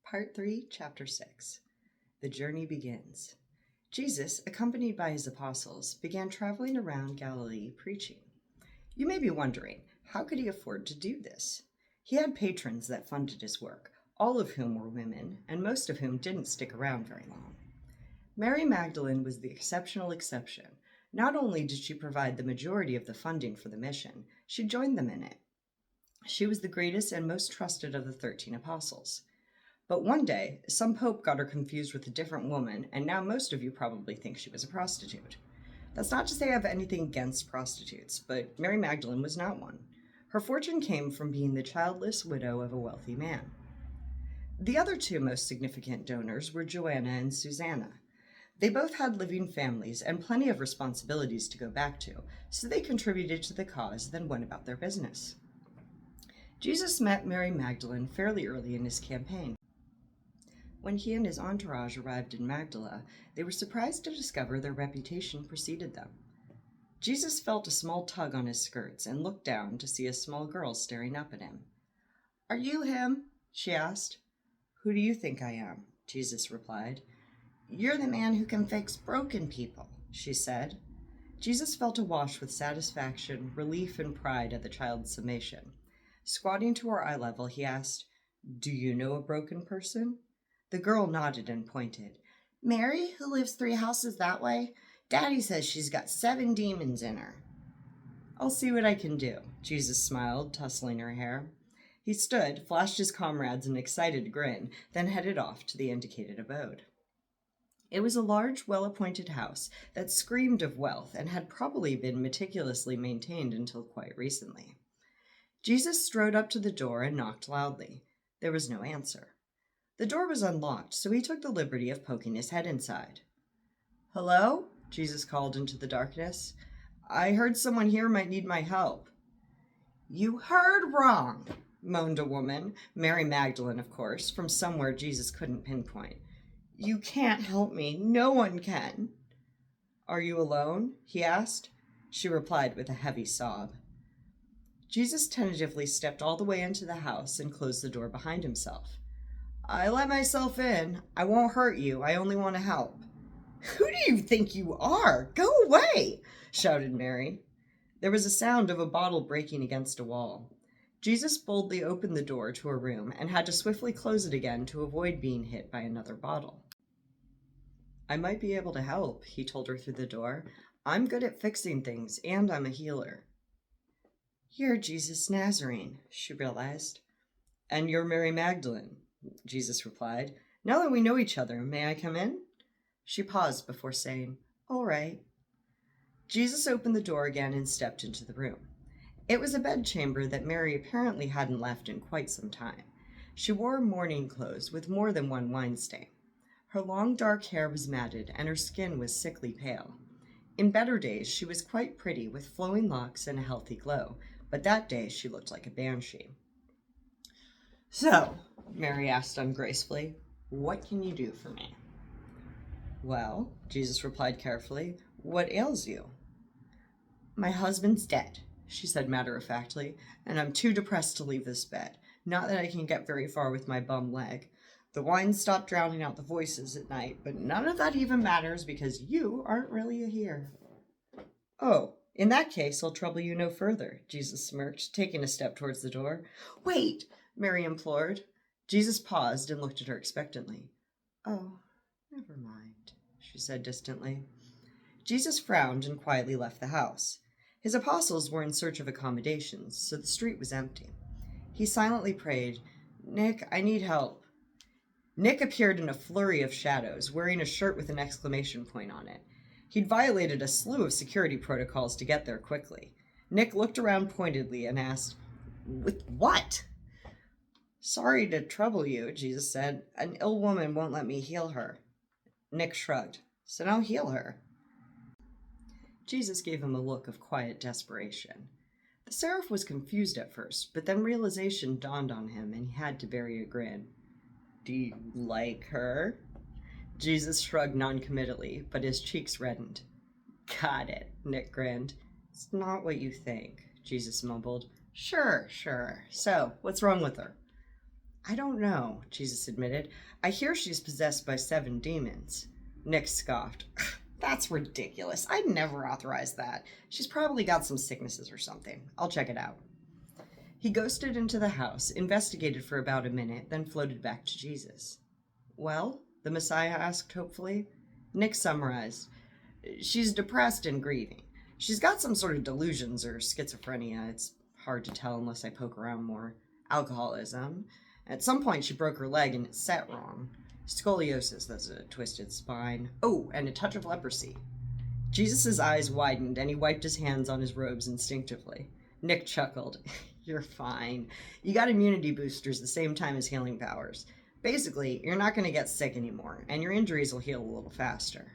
Part 3, Chapter 6. The journey begins. Jesus, accompanied by his apostles, began traveling around Galilee preaching. You may be wondering, how could he afford to do this? He had patrons that funded his work, all of whom were women, and most of whom didn't stick around very long. Mary Magdalene was the exceptional exception. Not only did she provide the majority of the funding for the mission, she joined them in it. She was the greatest and most trusted of the 13 apostles. But one day, some pope got her confused with a different woman, and now most of you probably think she was a prostitute. That's not to say I have anything against prostitutes, but Mary Magdalene was not one. Her fortune came from being the childless widow of a wealthy man. The other two most significant donors were Joanna and Susanna. They both had living families and plenty of responsibilities to go back to, so they contributed to the cause, then went about their business. Jesus met Mary Magdalene fairly early in his campaign. When he and his entourage arrived in Magdala, they were surprised to discover their reputation preceded them. Jesus felt a small tug on his skirts and looked down to see a small girl staring up at him. "Are you him?" she asked. "Who do you think I am?" Jesus replied. "You're the man who can fix broken people," she said. Jesus felt awash with satisfaction, relief, and pride at the child's summation. Squatting to her eye level, he asked, "Do you know a broken person?" The girl nodded and pointed. "Mary, who lives 3 houses that way? Daddy says she's got 7 demons in her." "I'll see what I can do," Jesus smiled, tussling her hair. He stood, flashed his comrades an excited grin, then headed off to the indicated abode. It was a large, well-appointed house that screamed of wealth and had probably been meticulously maintained until quite recently. Jesus strode up to the door and knocked loudly. There was no answer. The door was unlocked, so he took the liberty of poking his head inside. "Hello?" Jesus called into the darkness. "I heard someone here might need my help." "You heard wrong," moaned a woman, Mary Magdalene, of course, from somewhere Jesus couldn't pinpoint. "You can't help me. No one can." "Are you alone?" he asked. She replied with a heavy sob. Jesus tentatively stepped all the way into the house and closed the door behind himself. "I let myself in. I won't hurt you. I only want to help." "Who do you think you are? Go away!" shouted Mary. There was a sound of a bottle breaking against a wall. Jesus boldly opened the door to a room and had to swiftly close it again to avoid being hit by another bottle. "I might be able to help," he told her through the door. "I'm good at fixing things, and I'm a healer." "You're Jesus Nazarene," she realized. "And you're Mary Magdalene," Jesus replied. "Now that we know each other, may I come in?" She paused before saying, "All right." Jesus opened the door again and stepped into the room. It was a bedchamber that Mary apparently hadn't left in quite some time. She wore mourning clothes with more than one wine stain. Her long dark hair was matted, and her skin was sickly pale. In better days, she was quite pretty, with flowing locks and a healthy glow, but that day she looked like a banshee. "So," Mary asked ungracefully, "what can you do for me?" "Well," Jesus replied carefully, "what ails you?" "My husband's dead," she said matter-of-factly, "and I'm too depressed to leave this bed. Not that I can get very far with my bum leg. The wine stopped drowning out the voices at night, but none of that even matters because you aren't really here." "Oh, in that case, I'll trouble you no further," Jesus smirked, taking a step towards the door. "Wait," Mary implored. Jesus paused and looked at her expectantly. "Oh, never mind," she said distantly. Jesus frowned and quietly left the house. His apostles were in search of accommodations, so the street was empty. He silently prayed, "Nick, I need help." Nick appeared in a flurry of shadows, wearing a shirt with an exclamation point on it. He'd violated a slew of security protocols to get there quickly. Nick looked around pointedly and asked, "With what?" "Sorry to trouble you," Jesus said. "An ill woman won't let me heal her." Nick shrugged. "So don't heal her." Jesus gave him a look of quiet desperation. The seraph was confused at first, but then realization dawned on him and he had to bury a grin. "Do you like her?" Jesus shrugged noncommittally, but his cheeks reddened. "Got it," Nick grinned. "It's not what you think," Jesus mumbled. Sure. So, what's wrong with her?" I don't know, Jesus admitted. I hear she's possessed by 7 demons. Nick scoffed. That's ridiculous. I'd never authorize that. She's probably got some sicknesses or something. I'll check it out. He ghosted into the house, investigated for about a minute, then floated back to Jesus. Well? The Messiah asked hopefully. Nick summarized. She's depressed and grieving. She's got some sort of delusions or schizophrenia. It's hard to tell unless I poke around more. Alcoholism. At some point, she broke her leg and it's set wrong. Scoliosis, that's a twisted spine. Oh, and a touch of leprosy. Jesus' eyes widened and he wiped his hands on his robes instinctively. Nick chuckled. You're fine. You got immunity boosters the same time as healing powers. Basically, you're not going to get sick anymore, and your injuries will heal a little faster.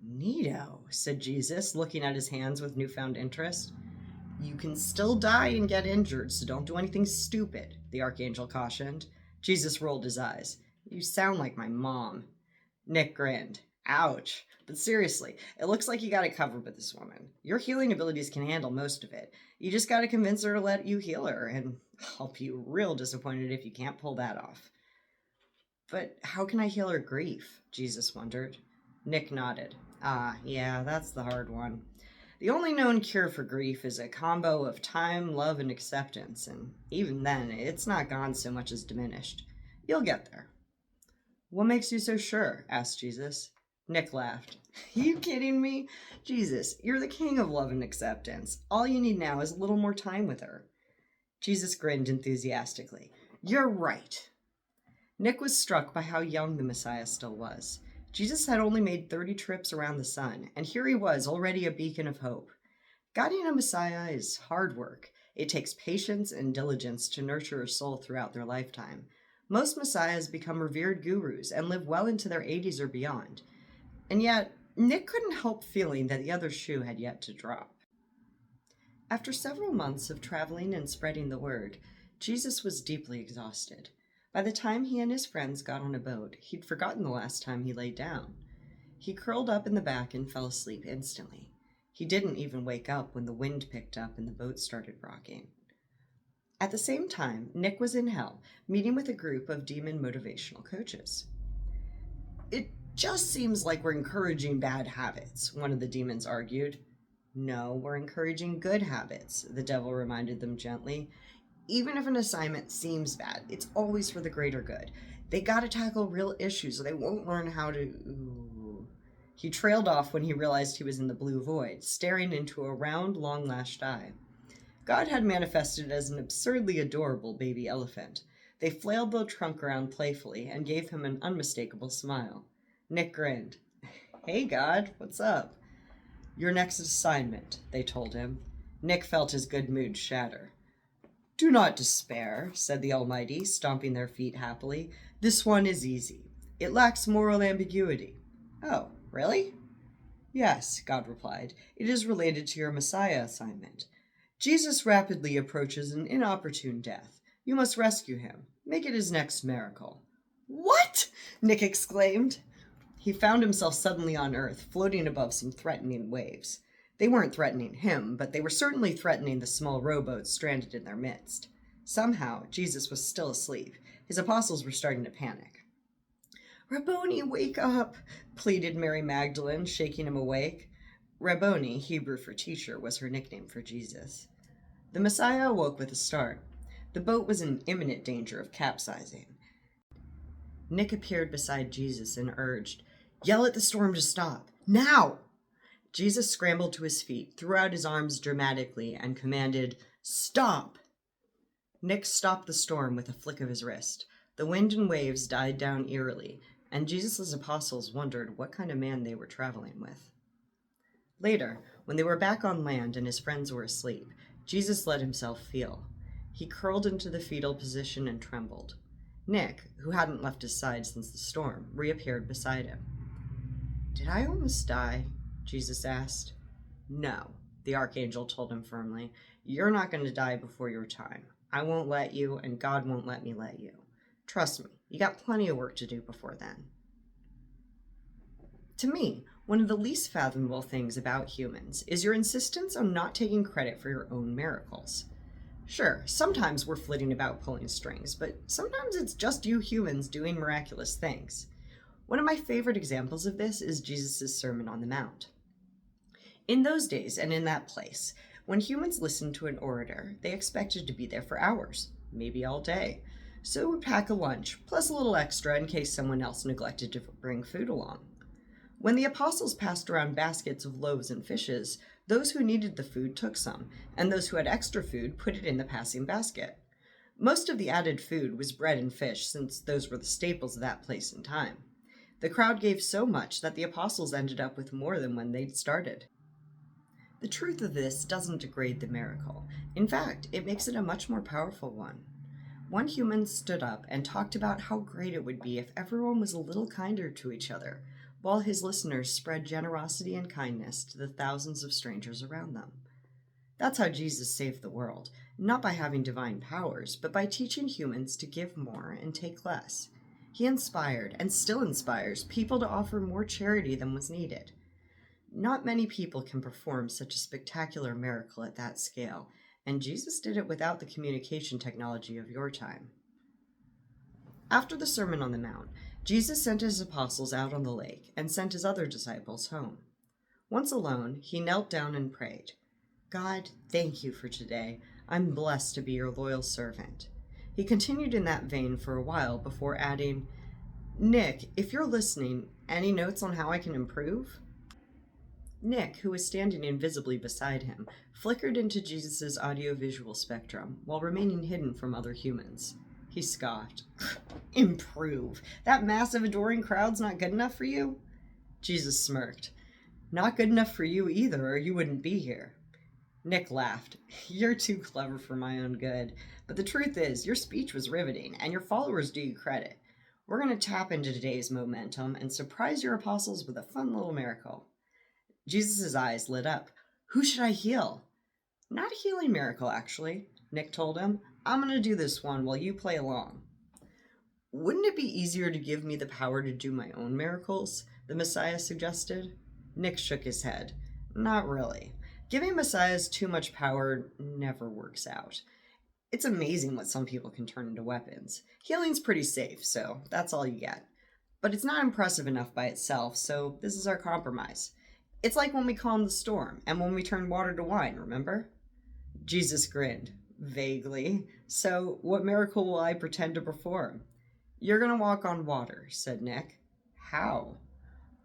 Neato, said Jesus, looking at his hands with newfound interest. You can still die and get injured, so don't do anything stupid, the archangel cautioned. Jesus rolled his eyes. You sound like my mom. Nick grinned. Ouch. But seriously, it looks like you got it covered with this woman. Your healing abilities can handle most of it. You just got to convince her to let you heal her, and I'll be real disappointed if you can't pull that off. But how can I heal her grief? Jesus wondered. Nick nodded. Yeah, that's the hard one. The only known cure for grief is a combo of time, love, and acceptance, and even then, it's not gone so much as diminished. You'll get there. What makes you so sure? Asked Jesus. Nick laughed. You kidding me? Jesus, you're the king of love and acceptance. All you need now is a little more time with her. Jesus grinned enthusiastically. You're right. Nick was struck by how young the Messiah still was. Jesus had only made 30 trips around the sun, and here he was, already a beacon of hope. Guiding a Messiah is hard work. It takes patience and diligence to nurture a soul throughout their lifetime. Most Messiahs become revered gurus and live well into their 80s or beyond. And yet, Nick couldn't help feeling that the other shoe had yet to drop. After several months of traveling and spreading the word, Jesus was deeply exhausted. By the time he and his friends got on a boat, he'd forgotten the last time he laid down. He curled up in the back and fell asleep instantly. He didn't even wake up when the wind picked up and the boat started rocking. At the same time, Nick was in hell, meeting with a group of demon motivational coaches. It just seems like we're encouraging bad habits, one of the demons argued. No, we're encouraging good habits, the devil reminded them gently. Even if an assignment seems bad, it's always for the greater good. They gotta tackle real issues or they won't learn how to... Ooh. He trailed off when he realized he was in the blue void, staring into a round, long-lashed eye. God had manifested as an absurdly adorable baby elephant. They flailed the trunk around playfully and gave him an unmistakable smile. Nick grinned. Hey, God, what's up? Your next assignment, they told him. Nick felt his good mood shatter. Do not despair, said the Almighty, stomping their feet happily. This one is easy. It lacks moral ambiguity. Oh, really? Yes, God replied. It is related to your Messiah assignment. Jesus rapidly approaches an inopportune death. You must rescue him. Make it his next miracle. What? Nick exclaimed. He found himself suddenly on Earth, floating above some threatening waves. They weren't threatening him, but they were certainly threatening the small rowboats stranded in their midst. Somehow, Jesus was still asleep. His apostles were starting to panic. Rabboni, wake up, pleaded Mary Magdalene, shaking him awake. Rabboni, Hebrew for teacher, was her nickname for Jesus. The Messiah awoke with a start. The boat was in imminent danger of capsizing. Nick appeared beside Jesus and urged, Yell at the storm to stop. Now! Jesus scrambled to his feet, threw out his arms dramatically, and commanded, Stop! Nick stopped the storm with a flick of his wrist. The wind and waves died down eerily, and Jesus' apostles wondered what kind of man they were traveling with. Later, when they were back on land and his friends were asleep, Jesus let himself feel. He curled into the fetal position and trembled. Nick, who hadn't left his side since the storm, reappeared beside him. Did I almost die? Jesus asked. No, the archangel told him firmly. You're not going to die before your time. I won't let you, and God won't let me let you. Trust me, you got plenty of work to do before then. To me, one of the least fathomable things about humans is your insistence on not taking credit for your own miracles. Sure, sometimes we're flitting about pulling strings, but sometimes it's just you humans doing miraculous things. One of my favorite examples of this is Jesus' Sermon on the Mount. In those days and in that place, when humans listened to an orator, they expected to be there for hours, maybe all day. So they would pack a lunch, plus a little extra in case someone else neglected to bring food along. When the apostles passed around baskets of loaves and fishes, those who needed the food took some, and those who had extra food put it in the passing basket. Most of the added food was bread and fish, since those were the staples of that place and time. The crowd gave so much that the apostles ended up with more than when they'd started. The truth of this doesn't degrade the miracle. In fact, it makes it a much more powerful one. One human stood up and talked about how great it would be if everyone was a little kinder to each other, while his listeners spread generosity and kindness to the thousands of strangers around them. That's how Jesus saved the world, not by having divine powers, but by teaching humans to give more and take less. He inspired, and still inspires, people to offer more charity than was needed. Not many people can perform such a spectacular miracle at that scale, and Jesus did it without the communication technology of your time. After the Sermon on the Mount, Jesus sent his apostles out on the lake and sent his other disciples home. Once alone, he knelt down and prayed, "God, thank you for today. I'm blessed to be your loyal servant." He continued in that vein for a while before adding, "Nick, if you're listening, any notes on how I can improve?" Nick, who was standing invisibly beside him, flickered into Jesus' audiovisual spectrum while remaining hidden from other humans. He scoffed. "Improve? That massive adoring crowd's not good enough for you?" Jesus smirked. "Not good enough for you either, or you wouldn't be here." Nick laughed. "You're too clever for my own good. But the truth is, your speech was riveting, and your followers do you credit. We're going to tap into today's momentum and surprise your apostles with a fun little miracle." Jesus' eyes lit up. "Who should I heal?" "Not a healing miracle, actually," Nick told him. "I'm going to do this one while you play along." "Wouldn't it be easier to give me the power to do my own miracles?" the Messiah suggested. Nick shook his head. "Not really. Giving messiahs too much power never works out. It's amazing what some people can turn into weapons. Healing's pretty safe, so that's all you get. But it's not impressive enough by itself, so this is our compromise. It's like when we calmed the storm and when we turned water to wine, remember?" Jesus grinned, vaguely. "So, what miracle will I pretend to perform?" "You're going to walk on water," said Nick. "How?"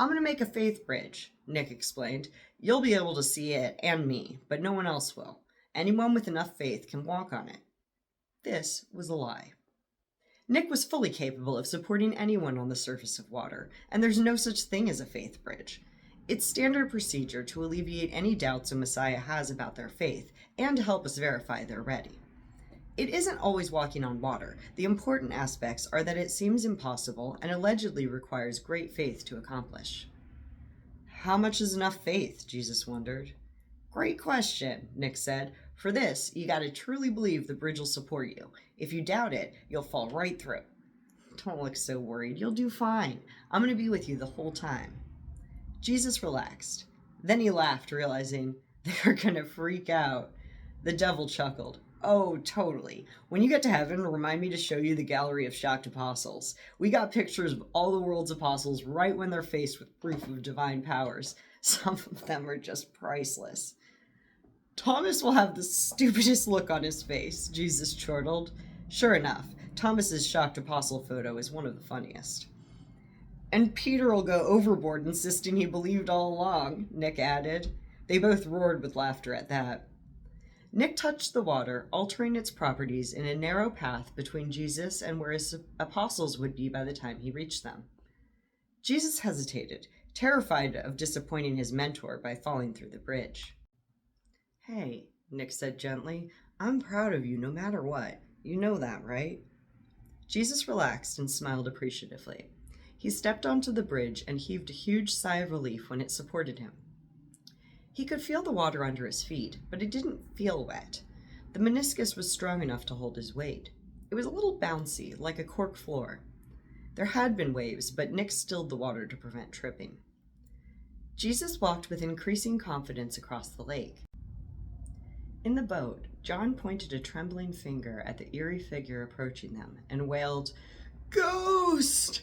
"I'm going to make a faith bridge," Nick explained. "You'll be able to see it and me, but no one else will. Anyone with enough faith can walk on it." This was a lie. Nick was fully capable of supporting anyone on the surface of water, and there's no such thing as a faith bridge. It's standard procedure to alleviate any doubts a Messiah has about their faith and to help us verify they're ready. It isn't always walking on water. The important aspects are that it seems impossible and allegedly requires great faith to accomplish. "How much is enough faith?" Jesus wondered. "Great question," Nick said. "For this, you gotta truly believe the bridge will support you. If you doubt it, you'll fall right through." "Don't look so worried. You'll do fine. I'm gonna be with you the whole time." Jesus relaxed. Then he laughed, realizing they're gonna freak out. The devil chuckled. "Oh, totally. When you get to heaven, remind me to show you the gallery of shocked apostles. We got pictures of all the world's apostles right when they're faced with proof of divine powers. Some of them are just priceless." "Thomas will have the stupidest look on his face," Jesus chortled. Sure enough, Thomas's shocked apostle photo is one of the funniest. "And Peter will go overboard insisting he believed all along," Nick added. They both roared with laughter at that. Nick touched the water, altering its properties in a narrow path between Jesus and where his apostles would be by the time he reached them. Jesus hesitated, terrified of disappointing his mentor by falling through the bridge. "Hey," Nick said gently, "I'm proud of you no matter what. You know that, right?" Jesus relaxed and smiled appreciatively. He stepped onto the bridge and heaved a huge sigh of relief when it supported him. He could feel the water under his feet, but it didn't feel wet. The meniscus was strong enough to hold his weight. It was a little bouncy, like a cork floor. There had been waves, but Nick stilled the water to prevent tripping. Jesus walked with increasing confidence across the lake. In the boat, John pointed a trembling finger at the eerie figure approaching them and wailed, "Ghost!"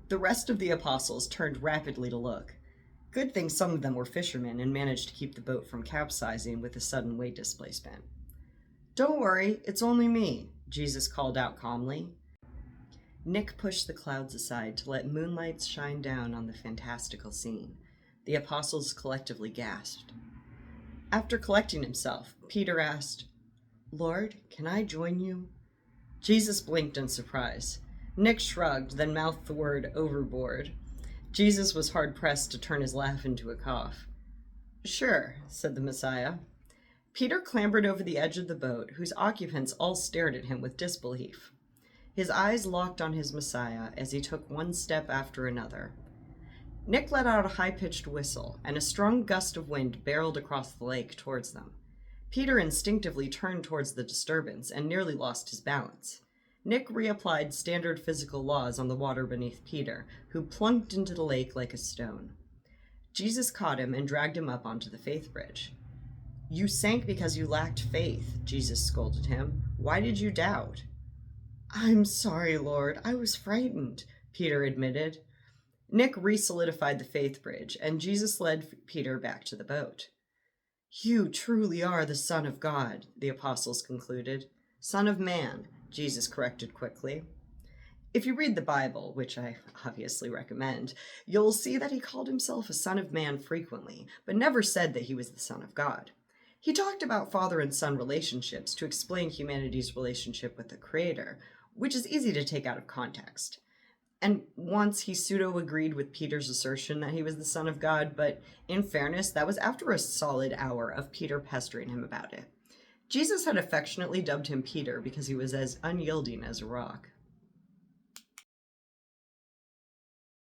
The rest of the apostles turned rapidly to look. Good thing some of them were fishermen and managed to keep the boat from capsizing with a sudden weight displacement. "Don't worry, it's only me," Jesus called out calmly. Nick pushed the clouds aside to let moonlight shine down on the fantastical scene. The apostles collectively gasped. After collecting himself, Peter asked, "Lord, can I join you?" Jesus blinked in surprise. Nick shrugged, then mouthed the word overboard. Jesus was hard-pressed to turn his laugh into a cough. "Sure," said the Messiah. Peter clambered over the edge of the boat, whose occupants all stared at him with disbelief. His eyes locked on his Messiah as he took one step after another. Nick let out a high-pitched whistle, and a strong gust of wind barreled across the lake towards them. Peter instinctively turned towards the disturbance and nearly lost his balance. Nick reapplied standard physical laws on the water beneath Peter, who plunked into the lake like a stone. Jesus caught him and dragged him up onto the faith bridge. "You sank because you lacked faith," Jesus scolded him. "Why did you doubt?" "I'm sorry, Lord. I was frightened," Peter admitted. Nick re-solidified the faith bridge, and Jesus led Peter back to the boat. "You truly are the Son of God," the apostles concluded. "Son of Man," Jesus corrected quickly. If you read the Bible, which I obviously recommend, you'll see that he called himself a Son of Man frequently, but never said that he was the Son of God. He talked about father and son relationships to explain humanity's relationship with the Creator, which is easy to take out of context. And once he pseudo-agreed with Peter's assertion that he was the Son of God, but in fairness, that was after a solid hour of Peter pestering him about it. Jesus had affectionately dubbed him Peter because he was as unyielding as a rock.